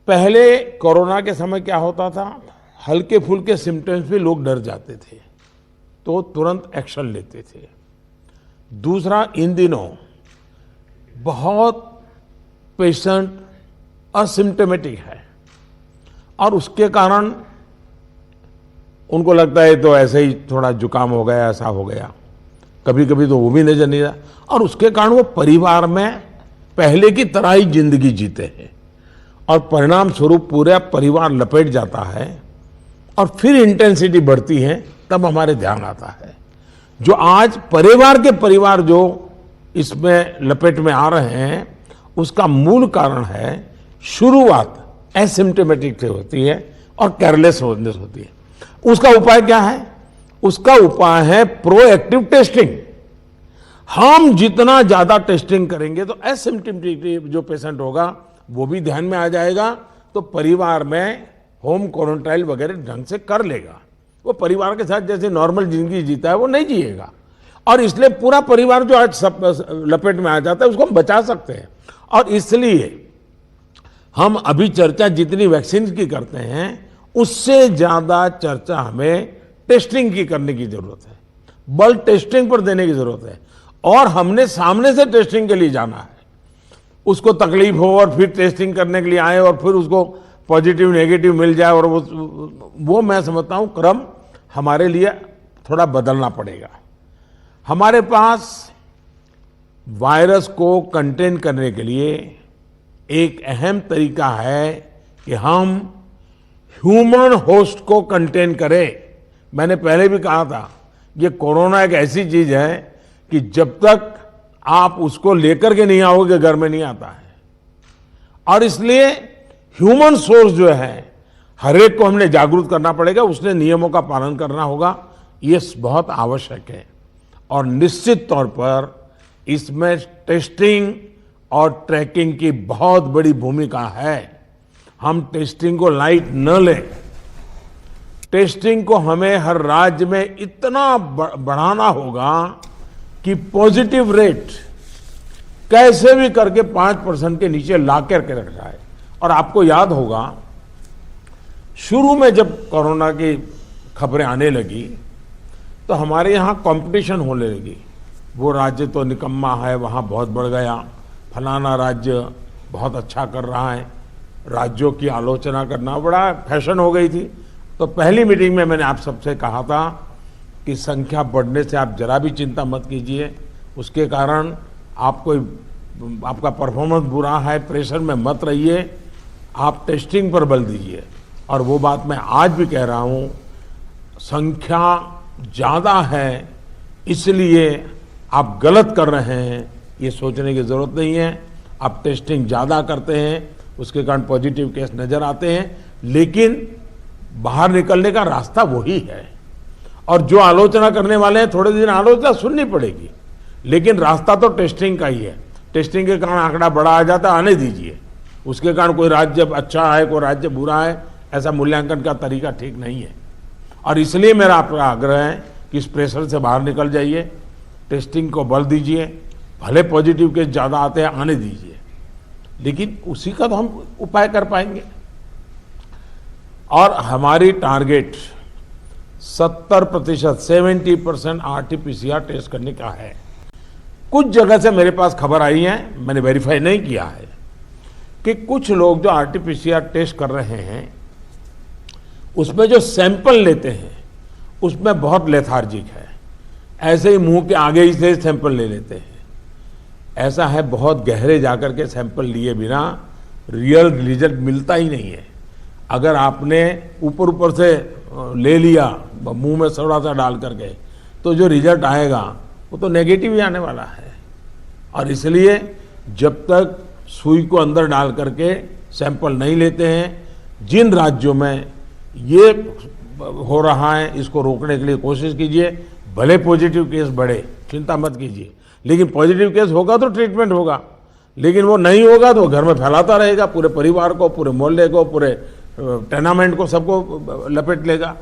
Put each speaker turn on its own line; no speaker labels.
पहले कोरोना के समय क्या होता था, हल्के फुल्के सिम्टम्स पे लोग डर जाते थे तो तुरंत एक्शन लेते थे। दूसरा, इन दिनों बहुत पेशेंट असिम्टोमेटिक है और उसके कारण उनको लगता है तो ऐसे ही थोड़ा जुकाम हो गया, ऐसा हो गया, कभी कभी तो वो भी नजर नहीं आता और उसके कारण वो परिवार में पहले की तरह ही जिंदगी जीते हैं और परिणाम स्वरूप पूरा परिवार लपेट जाता है और फिर इंटेंसिटी बढ़ती है। तब हमारे ध्यान आता है जो आज परिवार जो इसमें लपेट में आ रहे हैं उसका मूल कारण है शुरुआत एसिम्टोमेटिक से होती है और केयरलेस होती है। उसका उपाय क्या है? उसका उपाय है प्रोएक्टिव टेस्टिंग। हम जितना ज्यादा टेस्टिंग करेंगे तो एसिम्टोमेटिक जो पेशेंट होगा वो भी ध्यान में आ जाएगा, तो परिवार में होम क्वारंटाइन वगैरह ढंग से कर लेगा। वो परिवार के साथ जैसे नॉर्मल जिंदगी जीता है वो नहीं जिएगा और इसलिए पूरा परिवार जो आज सब लपेट में आ जाता है उसको हम बचा सकते हैं। और इसलिए हम अभी चर्चा जितनी वैक्सीन की करते हैं उससे ज्यादा चर्चा हमें टेस्टिंग की करने की जरूरत है, बल टेस्टिंग पर देने की जरूरत है और हमने सामने से टेस्टिंग के लिए जाना है। उसको तकलीफ हो और फिर टेस्टिंग करने के लिए आए और फिर उसको पॉजिटिव नेगेटिव मिल जाए और वो मैं समझता हूं क्रम हमारे लिए थोड़ा बदलना पड़ेगा। हमारे पास वायरस को कंटेन करने के लिए एक अहम तरीका है कि हम ह्यूमन होस्ट को कंटेन करें। मैंने पहले भी कहा था ये कोरोना एक ऐसी चीज है कि जब तक आप उसको लेकर के नहीं आओगे घर में नहीं आता है और इसलिए ह्यूमन सोर्स जो है हर एक को हमने जागरूक करना पड़ेगा, उसने नियमों का पालन करना होगा, ये बहुत आवश्यक है। और निश्चित तौर पर इसमें टेस्टिंग और ट्रैकिंग की बहुत बड़ी भूमिका है। हम टेस्टिंग को लाइट न लें। टेस्टिंग को हमें हर राज्य में इतना बढ़ाना होगा कि पॉजिटिव रेट कैसे भी करके 5% के नीचे ला करके रख जाए। और आपको याद होगा शुरू में जब कोरोना की खबरें आने लगी तो हमारे यहाँ कंपटीशन होने लगी, वो राज्य तो निकम्मा है वहाँ बहुत बढ़ गया, फलाना राज्य बहुत अच्छा कर रहा है, राज्यों की आलोचना करना बड़ा फैशन हो गई थी। तो पहली मीटिंग में मैंने आप सबसे कहा था कि संख्या बढ़ने से आप जरा भी चिंता मत कीजिए, उसके कारण आपका परफॉर्मेंस बुरा है, प्रेशर में मत रहिए, आप टेस्टिंग पर बल दीजिए। और वो बात मैं आज भी कह रहा हूँ, संख्या ज़्यादा है इसलिए आप गलत कर रहे हैं ये सोचने की ज़रूरत नहीं है। आप टेस्टिंग ज़्यादा करते हैं उसके कारण पॉजिटिव केस नज़र आते हैं, लेकिन बाहर निकलने का रास्ता वही है। और जो आलोचना करने वाले हैं थोड़े दिन आलोचना सुननी पड़ेगी, लेकिन रास्ता तो टेस्टिंग का ही है। टेस्टिंग के कारण आंकड़ा बड़ा आ जाता है, आने दीजिए। उसके कारण कोई राज्य अच्छा है कोई राज्य बुरा है ऐसा मूल्यांकन का तरीका ठीक नहीं है। और इसलिए मेरा आपका आग्रह है कि इस प्रेशर से बाहर निकल जाइए, टेस्टिंग को बल दीजिए, भले पॉजिटिव केस ज़्यादा आते हैं आने दीजिए, लेकिन उसी का तो हम उपाय कर पाएंगे। और हमारी टारगेट 70% 70% RT-PCR टेस्ट करने का है। कुछ जगह से मेरे पास खबर आई है, मैंने वेरीफाई नहीं किया है, कि कुछ लोग जो RT-PCR टेस्ट कर रहे हैं उसमें जो सैंपल लेते हैं उसमें बहुत लेथार्जिक है, ऐसे ही मुंह के आगे ही से सैंपल ले लेते हैं। ऐसा है बहुत गहरे जाकर के सैंपल लिए बिना रियल रिजल्ट मिलता ही नहीं है। अगर आपने ऊपर से ले लिया मुंह में थोड़ा सा डाल करके तो जो रिजल्ट आएगा वो तो नेगेटिव ही आने वाला है। और इसलिए जब तक सुई को अंदर डाल करके सैंपल नहीं लेते हैं, जिन राज्यों में ये हो रहा है इसको रोकने के लिए कोशिश कीजिए। भले पॉजिटिव केस बढ़े चिंता मत कीजिए, लेकिन पॉजिटिव केस होगा तो ट्रीटमेंट होगा, लेकिन वो नहीं होगा तो घर में फैलाता रहेगा, पूरे परिवार को, पूरे मोहल्ले को, पूरे टेनामेंट को, सबको लपेट लेगा।